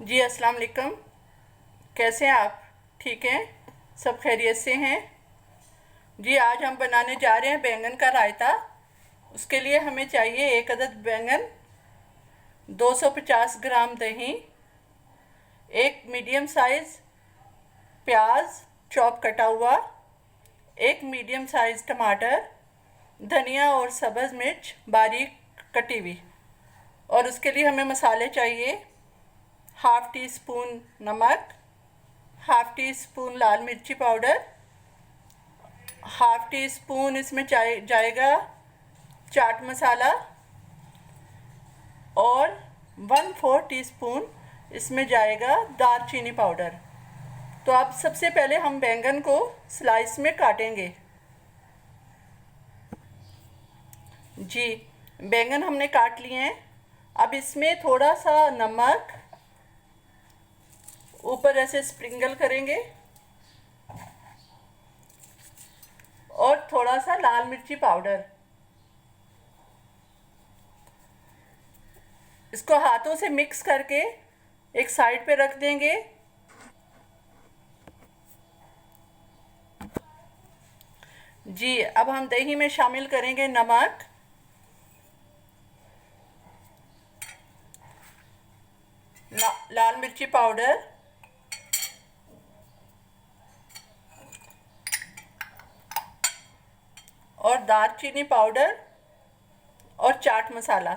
जी अस्सलाम वालेकुम। कैसे हैं आप? ठीक हैं? सब खैरियत से हैं? जी आज हम बनाने जा रहे हैं बैंगन का रायता। उसके लिए हमें चाहिए एक अदद बैंगन, 250 ग्राम दही, एक मीडियम साइज़ प्याज चॉप कटा हुआ, एक मीडियम साइज़ टमाटर, धनिया और सब्ज़ मिर्च बारीक कटी हुई। और उसके लिए हमें मसाले चाहिए: हाफ़ टी स्पून नमक, हाफ़ टी स्पून लाल मिर्ची पाउडर, हाफ़ टी स्पून इसमें जाएगा चाट मसाला, और 1/4 टीस्पून इसमें जाएगा दालचीनी पाउडर। तो अब सबसे पहले हम बैंगन को स्लाइस में काटेंगे। जी बैंगन हमने काट लिए हैं। अब इसमें थोड़ा सा नमक ऊपर ऐसे स्प्रिंगल करेंगे और थोड़ा सा लाल मिर्ची पाउडर। इसको हाथों से मिक्स करके एक साइड पे रख देंगे। जी अब हम दही में शामिल करेंगे नमक, लाल मिर्ची पाउडर, और दालचीनी पाउडर और चाट मसाला।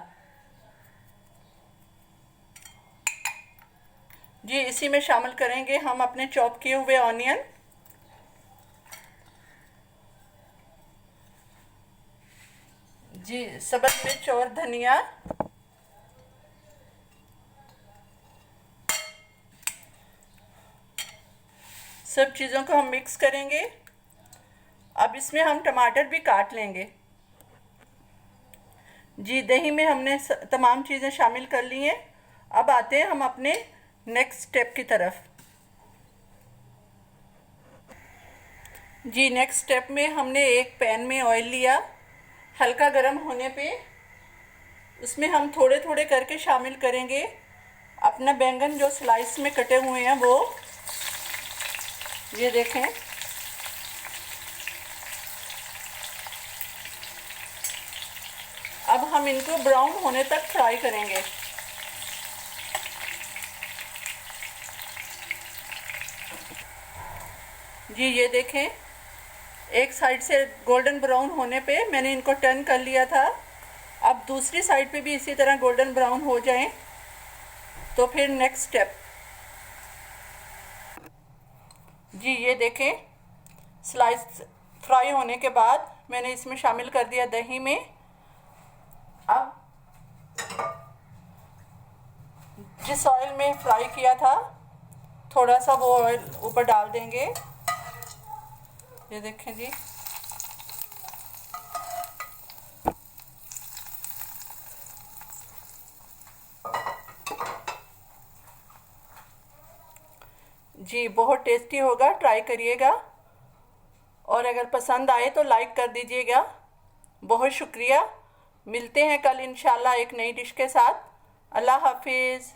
जी इसी में शामिल करेंगे हम अपने चॉप किए हुए ऑनियन। जी सब्ज़ मिर्च और धनिया। सब चीज़ों को हम मिक्स करेंगे। अब इसमें हम टमाटर भी काट लेंगे। जी दही में हमने तमाम चीज़ें शामिल कर ली हैं। अब आते हैं हम अपने नेक्स्ट स्टेप की तरफ। जी नेक्स्ट स्टेप में हमने एक पैन में ऑयल लिया। हल्का गर्म होने पे उसमें हम थोड़े थोड़े करके शामिल करेंगे अपना बैंगन जो स्लाइस में कटे हुए हैं वो। ये देखें। अब हम इनको ब्राउन होने तक फ्राई करेंगे। जी ये देखें, एक साइड से गोल्डन ब्राउन होने पे मैंने इनको टर्न कर लिया था। अब दूसरी साइड पे भी इसी तरह गोल्डन ब्राउन हो जाएं तो फिर नेक्स्ट स्टेप। जी ये देखें, स्लाइस फ्राई होने के बाद मैंने इसमें शामिल कर दिया दही में। अब जिस ऑयल में फ्राई किया था थोड़ा सा वो ऑयल ऊपर डाल देंगे। ये देखें जी। जी बहुत टेस्टी होगा, ट्राई करिएगा। और अगर पसंद आए तो लाइक कर दीजिएगा। बहुत शुक्रिया। मिलते हैं कल इंशाल्लाह एक नई डिश के साथ। अल्लाह हाफिज़।